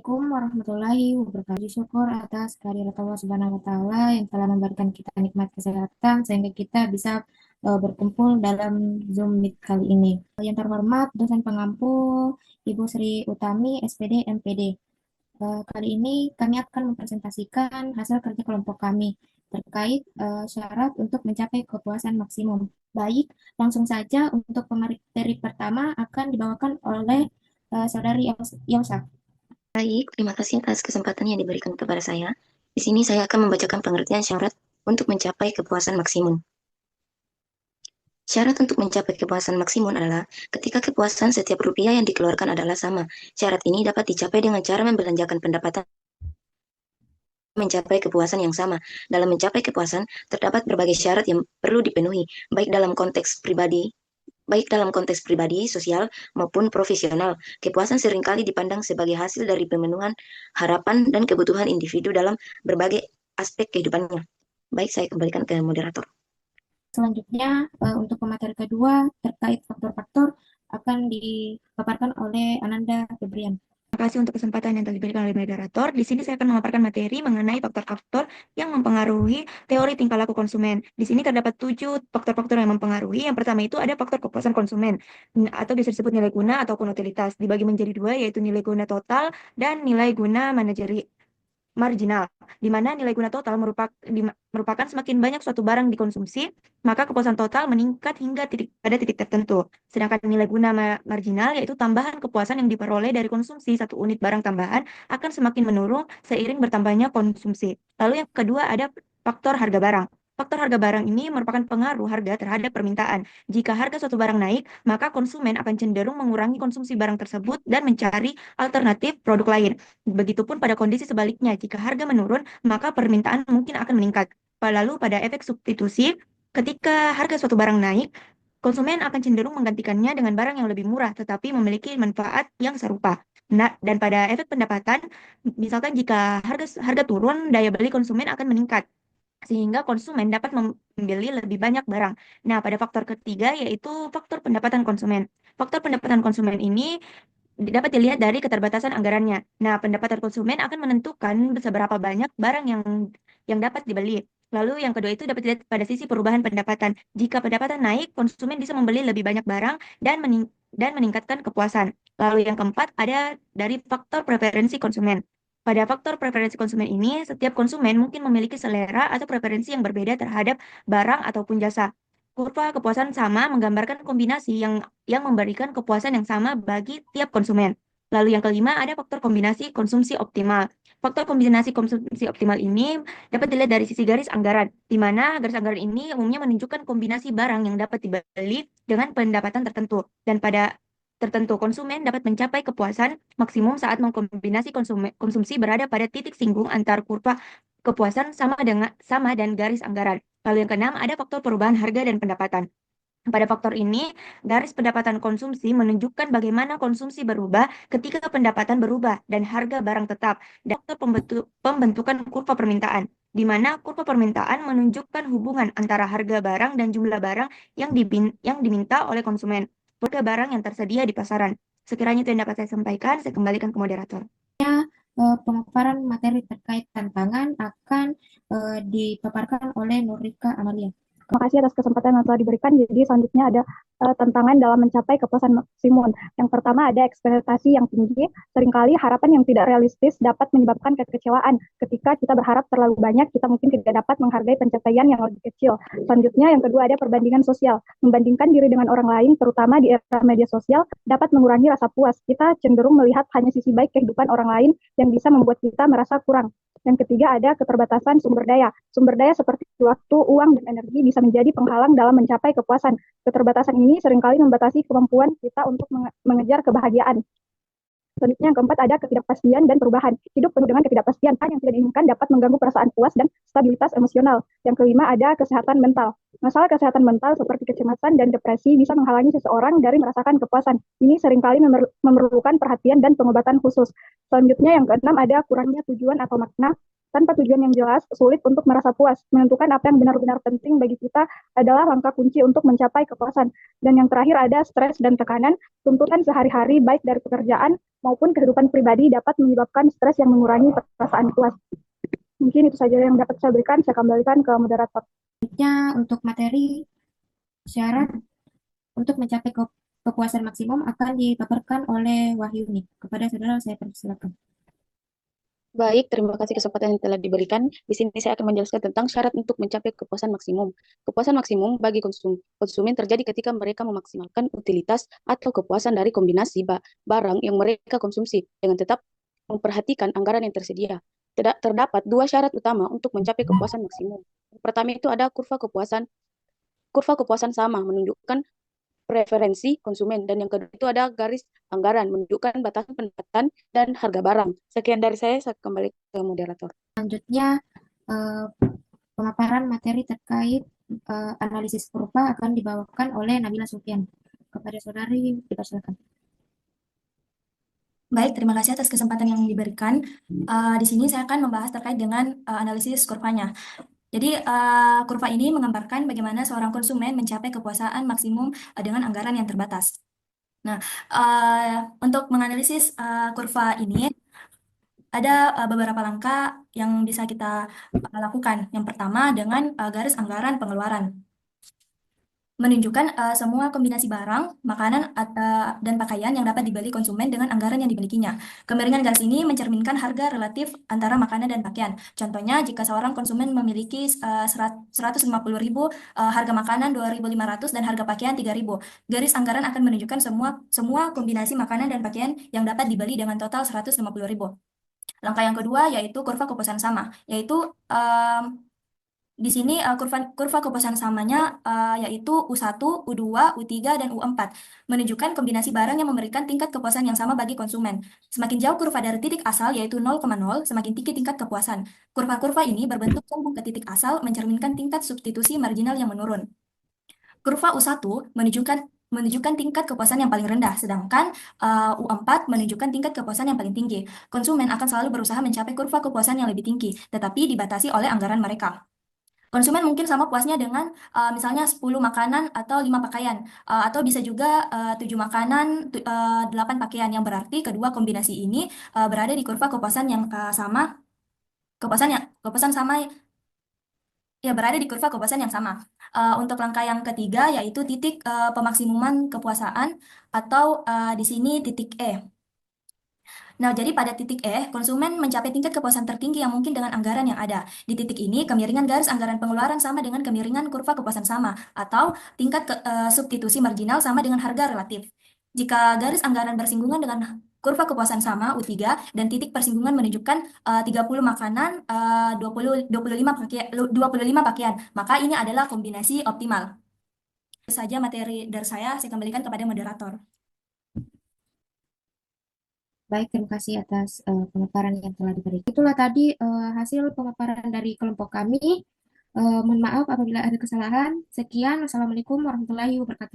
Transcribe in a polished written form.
Assalamualaikum warahmatullahi wabarakatuh. Syukur atas kehadirat Allah Subhanahu wa Ta'ala yang telah memberikan kita nikmat kesehatan sehingga kita bisa berkumpul dalam Zoom Meet kali ini. Yang terhormat dosen pengampu Ibu Sri Utami, SPD, MPD. Kali ini kami akan mempresentasikan hasil kerja kelompok kami terkait syarat untuk mencapai kepuasan maksimum. Baik, langsung saja untuk pemateri pertama akan dibawakan oleh Saudari Yausa. Baik, terima kasih atas kesempatan yang diberikan kepada saya. Di sini saya akan membacakan pengertian syarat untuk mencapai kepuasan maksimum. Syarat untuk mencapai kepuasan maksimum adalah ketika kepuasan setiap rupiah yang dikeluarkan adalah sama. Syarat ini dapat dicapai dengan cara membelanjakan pendapatan mencapai kepuasan yang sama. Dalam mencapai kepuasan, terdapat berbagai syarat yang perlu dipenuhi, baik dalam konteks pribadi, sosial, maupun profesional. Kepuasan seringkali dipandang sebagai hasil dari pemenuhan harapan dan kebutuhan individu dalam berbagai aspek kehidupannya. Baik, saya kembalikan ke moderator. Selanjutnya, untuk pemateri kedua terkait faktor-faktor akan dipaparkan oleh Ananda Febrian. Terima kasih untuk kesempatan yang telah diberikan oleh moderator. Di sini saya akan memaparkan materi mengenai faktor-faktor yang mempengaruhi teori tingkah laku konsumen. Di sini terdapat 7 faktor-faktor yang mempengaruhi. Yang pertama itu ada faktor kepuasan konsumen, atau bisa disebut nilai guna ataupun utilitas. Dibagi menjadi dua, yaitu nilai guna total dan nilai guna marginal, di mana nilai guna total merupakan semakin banyak suatu barang dikonsumsi, maka kepuasan total meningkat hingga pada titik tertentu. Sedangkan nilai guna marginal, yaitu tambahan kepuasan yang diperoleh dari konsumsi satu unit barang tambahan, akan semakin menurun seiring bertambahnya konsumsi. Lalu yang kedua ada faktor harga barang. Faktor harga barang ini merupakan pengaruh harga terhadap permintaan. Jika harga suatu barang naik, maka konsumen akan cenderung mengurangi konsumsi barang tersebut dan mencari alternatif produk lain. Begitupun pada kondisi sebaliknya, jika harga menurun, maka permintaan mungkin akan meningkat. Lalu pada efek substitusi, ketika harga suatu barang naik, konsumen akan cenderung menggantikannya dengan barang yang lebih murah, tetapi memiliki manfaat yang serupa. Nah, dan pada efek pendapatan, misalkan jika harga turun, daya beli konsumen akan meningkat, sehingga konsumen dapat membeli lebih banyak barang. Nah, pada faktor ketiga yaitu faktor pendapatan konsumen. Faktor pendapatan konsumen ini dapat dilihat dari keterbatasan anggarannya. Nah, pendapatan konsumen akan menentukan seberapa banyak barang yang dapat dibeli. Lalu yang kedua itu dapat dilihat pada sisi perubahan pendapatan. Jika pendapatan naik, konsumen bisa membeli lebih banyak barang dan meningkatkan kepuasan. Lalu yang keempat ada dari faktor preferensi konsumen. Pada faktor preferensi konsumen ini, setiap konsumen mungkin memiliki selera atau preferensi yang berbeda terhadap barang ataupun jasa. Kurva kepuasan sama menggambarkan kombinasi yang memberikan kepuasan yang sama bagi tiap konsumen. Lalu yang kelima ada faktor kombinasi konsumsi optimal. Faktor kombinasi konsumsi optimal ini dapat dilihat dari sisi garis anggaran, di mana garis anggaran ini umumnya menunjukkan kombinasi barang yang dapat dibeli dengan pendapatan tertentu. Dan pada tertentu, konsumen dapat mencapai kepuasan maksimum saat mengkombinasi konsumsi berada pada titik singgung antar kurva kepuasan sama dan garis anggaran. Lalu yang keenam ada faktor perubahan harga dan pendapatan. Pada faktor ini, garis pendapatan konsumsi menunjukkan bagaimana konsumsi berubah ketika pendapatan berubah dan harga barang tetap. Dan faktor pembentukan kurva permintaan, di mana kurva permintaan menunjukkan hubungan antara harga barang dan jumlah barang yang diminta oleh konsumen. Harga barang yang tersedia di pasaran. Sekiranya itu yang dapat saya sampaikan, saya kembalikan ke moderator. Pemaparan materi terkait tantangan akan dipaparkan oleh Nurika Amalia. Terima kasih atas kesempatan yang telah diberikan. Jadi selanjutnya ada tantangan dalam mencapai kepuasan maksimum. Yang pertama ada ekspektasi yang tinggi. Seringkali harapan yang tidak realistis dapat menyebabkan kekecewaan. Ketika kita berharap terlalu banyak, kita mungkin tidak dapat menghargai pencapaian yang lebih kecil. Selanjutnya yang kedua ada perbandingan sosial. Membandingkan diri dengan orang lain, terutama di era media sosial, dapat mengurangi rasa puas. Kita cenderung melihat hanya sisi baik kehidupan orang lain yang bisa membuat kita merasa kurang. Yang ketiga ada keterbatasan sumber daya. Sumber daya seperti waktu, uang, dan energi bisa menjadi penghalang dalam mencapai kepuasan. Keterbatasan ini seringkali membatasi kemampuan kita untuk mengejar kebahagiaan. Selanjutnya yang keempat ada ketidakpastian dan perubahan. Hidup penuh dengan ketidakpastian. Hal yang tidak diinginkan dapat mengganggu perasaan puas dan stabilitas emosional. Yang kelima ada kesehatan mental. Masalah kesehatan mental seperti kecemasan dan depresi bisa menghalangi seseorang dari merasakan kepuasan. Ini seringkali memerlukan perhatian dan pengobatan khusus. Selanjutnya yang keenam ada kurangnya tujuan atau makna. Tanpa tujuan yang jelas, sulit untuk merasa puas. Menentukan apa yang benar-benar penting bagi kita adalah langkah kunci untuk mencapai kepuasan. Dan yang terakhir ada stres dan tekanan. Tuntutan sehari-hari baik dari pekerjaan maupun kehidupan pribadi dapat menyebabkan stres yang mengurangi perasaan puas. Mungkin itu saja yang dapat saya berikan. Saya kembalikan ke moderator. Selanjutnya untuk materi syarat untuk mencapai kepuasan maksimum akan dipaparkan oleh Wahyuni. Kepada saudara saya persilakan. Baik, terima kasih kesempatan yang telah diberikan. Di sini saya akan menjelaskan tentang syarat untuk mencapai kepuasan maksimum. Kepuasan maksimum bagi konsumen terjadi ketika mereka memaksimalkan utilitas atau kepuasan dari kombinasi barang yang mereka konsumsi dengan tetap memperhatikan anggaran yang tersedia. Terdapat dua syarat utama untuk mencapai kepuasan maksimum. Yang pertama itu ada kurva kepuasan. Kurva kepuasan sama menunjukkan preferensi konsumen, dan yang kedua itu ada garis anggaran menunjukkan batasan pendapatan dan harga barang. Sekian dari saya kembali ke moderator. Selanjutnya pemaparan materi terkait analisis kurva akan dibawakan oleh Nabila Sufyan. Kepada saudari dipersilakan. Baik, terima kasih atas kesempatan yang diberikan. Di sini saya akan membahas terkait dengan analisis kurvanya. Jadi, kurva ini menggambarkan bagaimana seorang konsumen mencapai kepuasan maksimum dengan anggaran yang terbatas. Nah, untuk menganalisis kurva ini, ada beberapa langkah yang bisa kita lakukan. Yang pertama dengan garis anggaran pengeluaran. Menunjukkan semua kombinasi barang, makanan, dan pakaian yang dapat dibeli konsumen dengan anggaran yang dimilikinya. Kemiringan garis ini mencerminkan harga relatif antara makanan dan pakaian. Contohnya, jika seorang konsumen memiliki 150.000, harga makanan 2.500, dan harga pakaian 3.000. Garis anggaran akan menunjukkan semua kombinasi makanan dan pakaian yang dapat dibeli dengan total 150.000. Langkah yang kedua yaitu kurva kepuasan sama, yaitu di sini kurva kepuasan samanya yaitu U1, U2, U3, dan U4 menunjukkan kombinasi barang yang memberikan tingkat kepuasan yang sama bagi konsumen. Semakin jauh kurva dari titik asal yaitu 0,0, semakin tinggi tingkat kepuasan. Kurva-kurva ini berbentuk sambung ke titik asal mencerminkan tingkat substitusi marginal yang menurun. Kurva U1 menunjukkan tingkat kepuasan yang paling rendah, sedangkan U4 menunjukkan tingkat kepuasan yang paling tinggi. Konsumen akan selalu berusaha mencapai kurva kepuasan yang lebih tinggi, tetapi dibatasi oleh anggaran mereka. Konsumen mungkin sama puasnya dengan misalnya 10 makanan atau 5 pakaian, atau bisa juga 7 makanan, 8 pakaian, yang berarti kedua kombinasi ini berada di kurva kepuasan yang sama, kepuasan sama ya, berada di kurva kepuasan yang sama. Untuk langkah yang ketiga yaitu titik pemaksimuman kepuasan, atau di sini titik E. Nah, jadi pada titik E, konsumen mencapai tingkat kepuasan tertinggi yang mungkin dengan anggaran yang ada. Di titik ini, kemiringan garis anggaran pengeluaran sama dengan kemiringan kurva kepuasan sama, atau tingkat substitusi marginal sama dengan harga relatif. Jika garis anggaran bersinggungan dengan kurva kepuasan sama, U3, dan titik persinggungan menunjukkan 30 makanan, 25 pakaian, maka ini adalah kombinasi optimal. Itu saja materi dari saya kembalikan kepada moderator. Baik, terima kasih atas pemaparan yang telah diberikan. Itulah tadi hasil pemaparan dari kelompok kami. Mohon maaf apabila ada kesalahan. Sekian, wassalamualaikum warahmatullahi wabarakatuh.